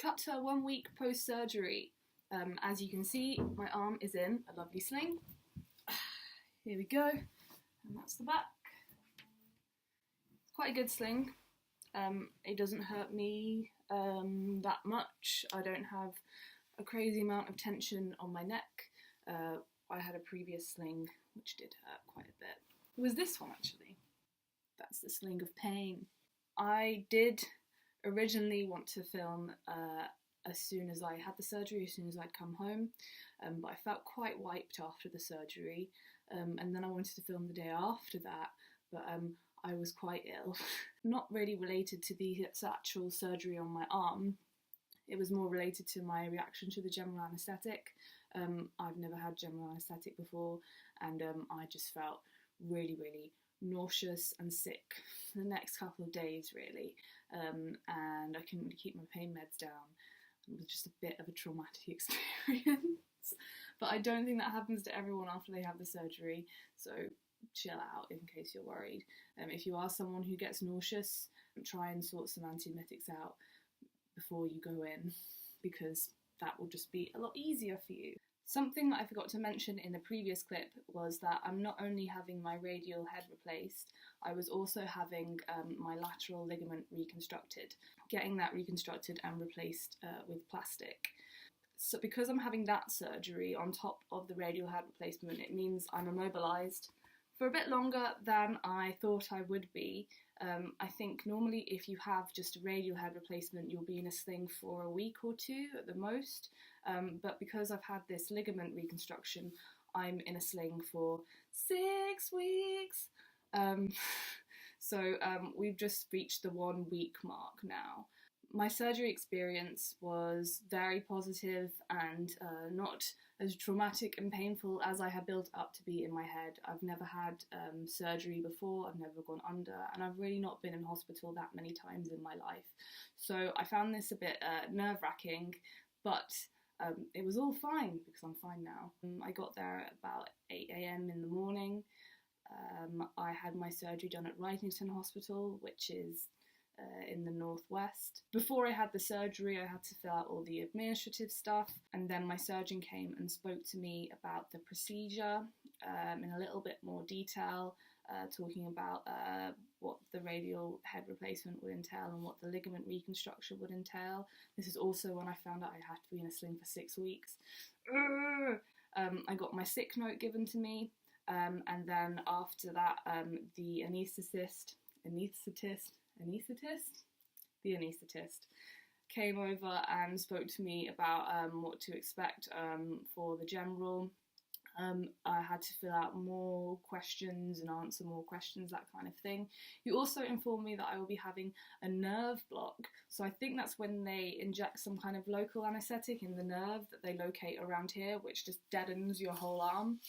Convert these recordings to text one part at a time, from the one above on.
cut to 1 week post-surgery. As you can see, my arm is in a lovely sling. Here we go, and that's the back. It's quite a good sling. It doesn't hurt me that much. I don't have a crazy amount of tension on my neck. I had a previous sling which did hurt quite a bit. It was this one actually. That's the sling of pain. I did originally want to film as soon as I had the surgery, as soon as I'd come home, but I felt quite wiped after the surgery, and then I wanted to film the day after that, but I was quite ill. Not really related to the actual surgery on my arm. It was more related to my reaction to the general anaesthetic. I've never had general anaesthetic before, and I just felt really, really nauseous and sick for the next couple of days, really, and I couldn't really keep my pain meds down. It was just a bit of a traumatic experience, but I don't think that happens to everyone after they have the surgery, so chill out in case you're worried. If you are someone who gets nauseous, try and sort some antiemetics out before you go in, because that will just be a lot easier for you. Something that I forgot to mention in the previous clip was that I'm not only having my radial head replaced, I was also having my lateral ligament reconstructed. Getting that reconstructed and replaced with plastic. So because I'm having that surgery on top of the radial head replacement, it means I'm immobilised for a bit longer than I thought I would be. I think normally if you have just a radial head replacement, you'll be in a sling for a week or two at the most. But because I've had this ligament reconstruction, I'm in a sling for 6 weeks. So we've just reached the 1 week mark now. My surgery experience was very positive and not as traumatic and painful as I had built up to be in my head. I've never had surgery before, I've never gone under, and I've really not been in hospital that many times in my life. So I found this a bit nerve-wracking, but it was all fine because I'm fine now. I got there at about 8 AM in the morning. I had my surgery done at Radial Hospital, which is in the northwest. Before I had the surgery, I had to fill out all the administrative stuff, and then my surgeon came and spoke to me about the procedure in a little bit more detail, talking about what the radial head replacement would entail and what the ligament reconstruction would entail. This is also when I found out I had to be in a sling for 6 weeks. I got my sick note given to me, and then after that the anaesthetist came over and spoke to me about what to expect for the general. I had to fill out more questions and answer more questions, that kind of thing. He also informed me that I will be having a nerve block, so I think that's when they inject some kind of local anaesthetic in the nerve that they locate around here, which just deadens your whole arm,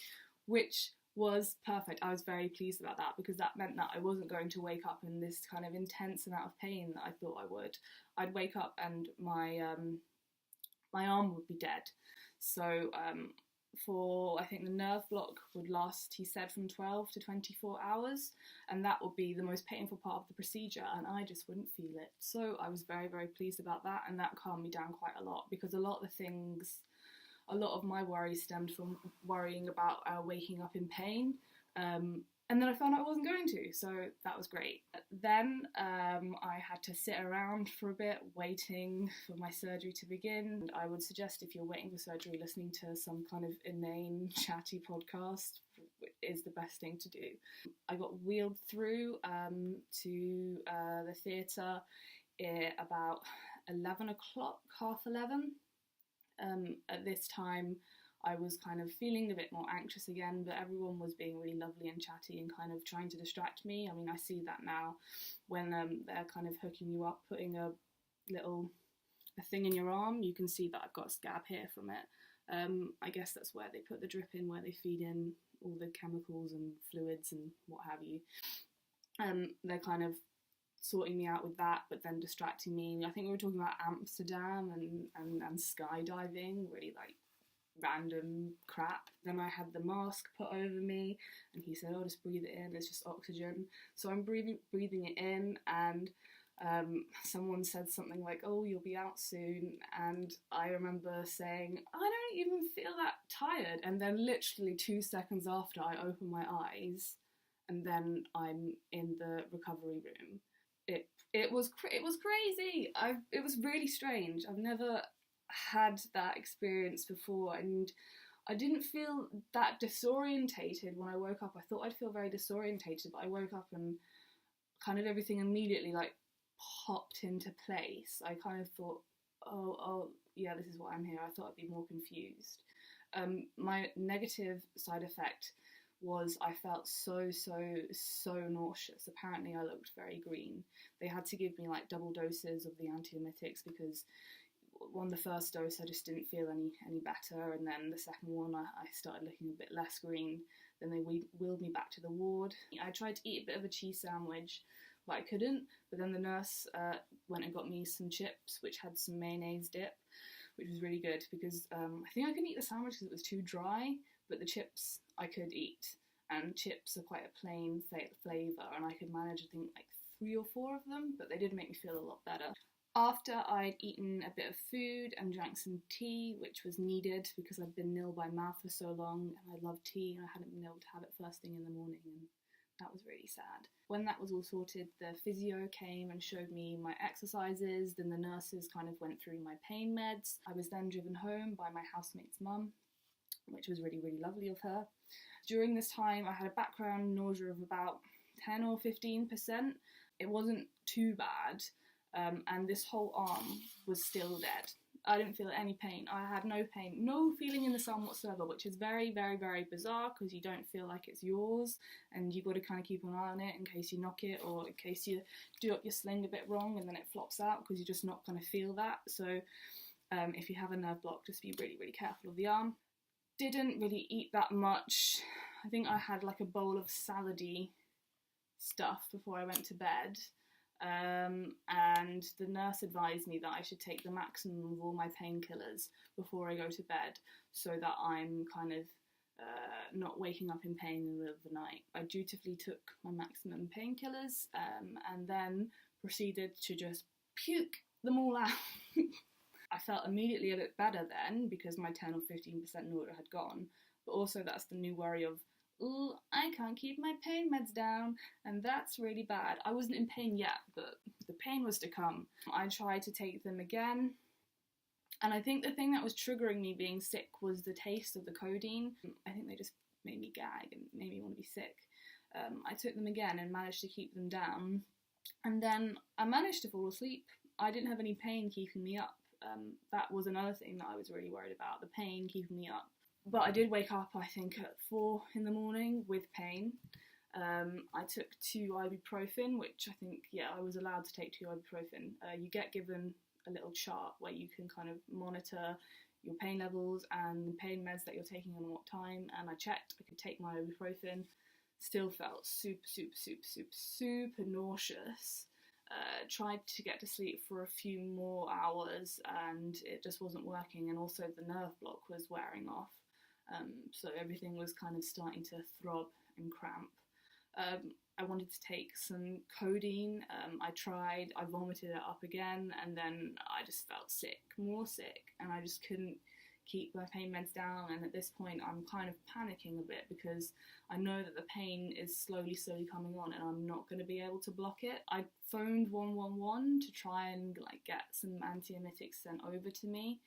which was perfect. I was very pleased about that because that meant that I wasn't going to wake up in this kind of intense amount of pain that I thought I would. I'd wake up and my arm would be dead. So I think the nerve block would last, he said, from 12 to 24 hours, and that would be the most painful part of the procedure, and I just wouldn't feel it. So I was very, very pleased about that, and that calmed me down quite a lot, because a lot of my worries stemmed from worrying about waking up in pain, and then I found out I wasn't going to, so that was great. Then I had to sit around for a bit waiting for my surgery to begin. I would suggest, if you're waiting for surgery, listening to some kind of inane, chatty podcast is the best thing to do. I got wheeled through to the theatre at about 11 o'clock, half 11. At this time I was kind of feeling a bit more anxious again, but everyone was being really lovely and chatty and kind of trying to distract me. I mean, I see that now when they're kind of hooking you up, putting a thing in your arm. You can see that I've got a scab here from it. I guess that's where they put the drip in, where they feed in all the chemicals and fluids and what have you. They're kind of sorting me out with that, but then distracting me. I think we were talking about Amsterdam and skydiving, really like random crap. Then I had the mask put over me, and he said, "Oh, just breathe it in, it's just oxygen." So I'm breathing it in, and Someone said something like, oh, you'll be out soon, and I remember saying, I don't even feel that tired, and then literally 2 seconds after I open my eyes and then I'm in the recovery room. It was crazy. It was really strange. I've never had that experience before, and I didn't feel that disorientated when I woke up. I thought I'd feel very disorientated, but I woke up and kind of everything immediately like popped into place. I kind of thought, oh, yeah, this is why I'm here. I thought I'd be more confused. My negative side effect was I felt so nauseous. Apparently I looked very green. They had to give me like double doses of the antiemetics because the first dose I just didn't feel any better, and then the second one I started looking a bit less green. Then they wheeled me back to the ward. I tried to eat a bit of a cheese sandwich, but I couldn't. But then the nurse went and got me some chips which had some mayonnaise dip, which was really good because I think I couldn't eat the sandwich because it was too dry, but the chips I could eat, and chips are quite a plain flavour, and I could manage I think like 3 or 4 of them, but they did make me feel a lot better. After I'd eaten a bit of food and drank some tea, which was needed because I'd been nil by mouth for so long, and I love tea and I hadn't been able to have it first thing in the morning, and that was really sad. When that was all sorted, the physio came and showed me my exercises, then the nurses kind of went through my pain meds. I was then driven home by my housemate's mum, which was really lovely of her. During this time I had a background nausea of about 10 or 15%. It wasn't too bad. And this whole arm was still dead. I didn't feel any pain. I had no pain, no feeling in this arm whatsoever, which is very bizarre because you don't feel like it's yours, and you've got to kind of keep an eye on it in case you knock it or in case you do up your sling a bit wrong and then it flops out, because you're just not going to feel that. So if you have a nerve block, just be really careful of the arm. Didn't really eat that much. I think I had like a bowl of salady stuff before I went to bed. And the nurse advised me that I should take the maximum of all my painkillers before I go to bed, so that I'm kind of not waking up in pain in the middle of the night. I dutifully took my maximum painkillers and then proceeded to just puke them all out. I felt immediately a bit better then because my 10 or 15% nausea had gone, but also that's the new worry of, ooh, I can't keep my pain meds down, and that's really bad. I wasn't in pain yet, but the pain was to come. I tried to take them again, and I think the thing that was triggering me being sick was the taste of the codeine. I think they just made me gag and made me want to be sick. I took them again and managed to keep them down, and then I managed to fall asleep. I didn't have any pain keeping me up. That was another thing that I was really worried about, the pain keeping me up. But I did wake up, I think, at 4 in the morning with pain. I took 2 ibuprofen, which I think, yeah, I was allowed to take 2 ibuprofen. You get given a little chart where you can kind of monitor your pain levels and the pain meds that you're taking and what time, and I checked, I could take my ibuprofen. Still felt super nauseous. Tried to get to sleep for a few more hours and it just wasn't working, and also the nerve block was wearing off. So everything was kind of starting to throb and cramp. I wanted to take some codeine. I tried, I vomited it up again, and then I just felt sick, more sick, and I just couldn't keep my pain meds down. And at this point I'm kind of panicking a bit because I know that the pain is slowly coming on and I'm not going to be able to block it. I phoned 111 to try and like get some antiemetics sent over to me.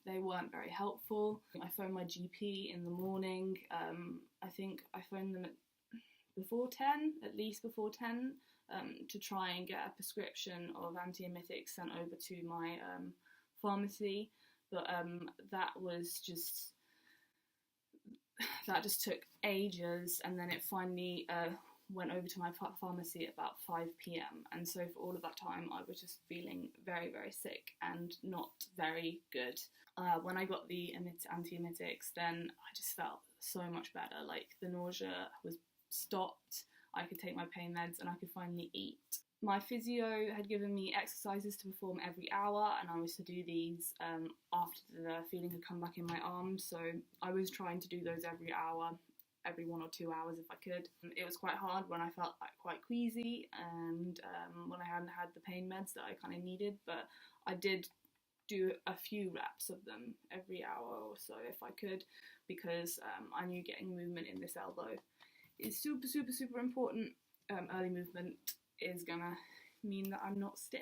They weren't very helpful. I phoned my GP in the morning. I think I phoned them at least before 10, to try and get a prescription of antiemetics sent over to my pharmacy. But that just took ages, and then it finally went over to my pharmacy at about 5 p.m. And so for all of that time I was just feeling very sick and not very good. When I got the antiemetics, then I just felt so much better. Like the nausea was stopped, I could take my pain meds, and I could finally eat. My physio had given me exercises to perform every hour, and I was to do these after the feeling had come back in my arms, so I was trying to do those every hour. every 1 or 2 hours if I could. It was quite hard when I felt like quite queasy and when I hadn't had the pain meds that I kind of needed, but I did do a few reps of them every hour or so if I could, because I knew getting movement in this elbow is super, super, super important. Early movement is gonna mean that I'm not stiff.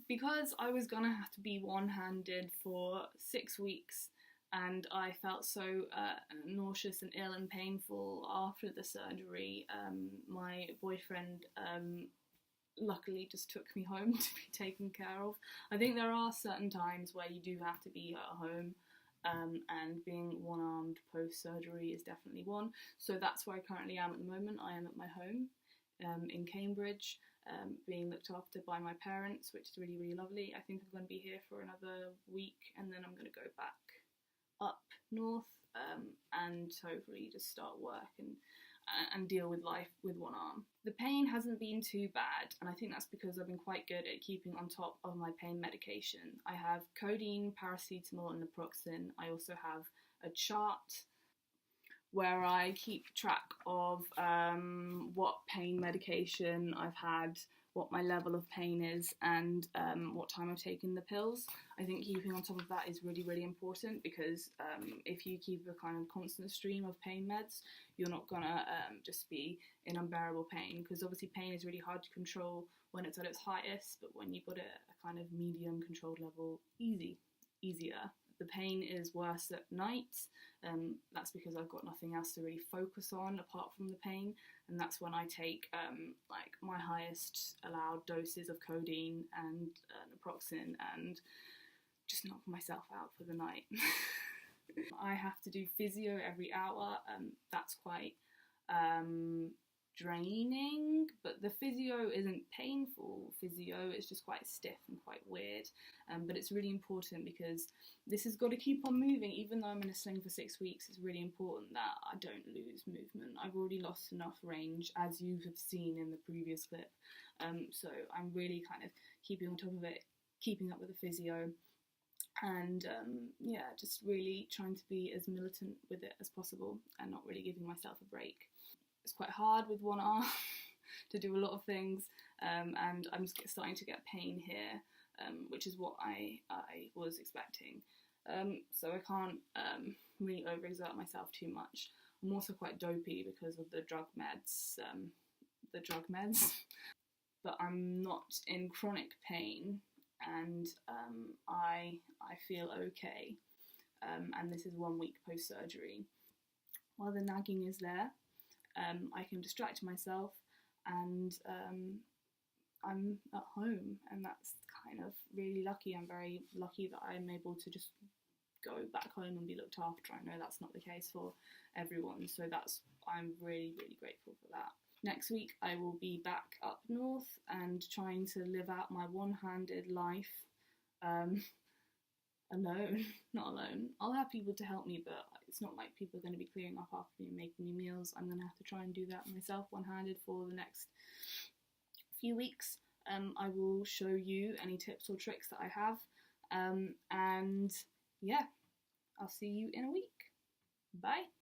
Because I was gonna have to be one-handed for 6 weeks, and I felt so nauseous and ill and painful after the surgery, my boyfriend luckily just took me home to be taken care of. I think there are certain times where you do have to be at home, and being one-armed post-surgery is definitely one. So that's where I currently am at the moment. I am at my home in Cambridge, being looked after by my parents, which is really, really lovely. I think I'm going to be here for another week, and then I'm going to go back up north and hopefully just start work and deal with life with one arm. The pain hasn't been too bad, and I think that's because I've been quite good at keeping on top of my pain medication. I have codeine, paracetamol and naproxen. I also have a chart where I keep track of what pain medication I've had, what my level of pain is, and what time I've taken the pills. I think keeping on top of that is really, really important, because if you keep a kind of constant stream of pain meds, you're not gonna just be in unbearable pain, because obviously pain is really hard to control when it's at its highest, but when you've got a kind of medium controlled level, easier. The pain is worse at night, that's because I've got nothing else to really focus on apart from the pain, and that's when I take like my highest allowed doses of codeine and naproxen and just knock myself out for the night. I have to do physio every hour, that's quite draining, but the physio isn't painful physio, it's just quite stiff and quite weird, but it's really important because this has got to keep on moving. Even though I'm in a sling for 6 weeks, it's really important that I don't lose movement. I've already lost enough range, as you have seen in the previous clip, so I'm really kind of keeping on top of it, keeping up with the physio, and yeah, just really trying to be as militant with it as possible and not really giving myself a break. It's quite hard with one arm to do a lot of things, and I'm starting to get pain here, which is what I was expecting. So I can't really overexert myself too much. I'm also quite dopey because of the drug meds, but I'm not in chronic pain, and I feel okay. And this is 1 week post-surgery. While the nagging is there, I can distract myself, and I'm at home, and that's kind of really lucky. I'm very lucky that I'm able to just go back home and be looked after. I know that's not the case for everyone, so I'm really, really grateful for that. Next week I will be back up north and trying to live out my one-handed life alone. Not alone. I'll have people to help me, but it's not like people are going to be clearing up after me and making me meals. I'm going to have to try and do that myself one-handed for the next few weeks. I will show you any tips or tricks that I have, and yeah, I'll see you in a week. Bye.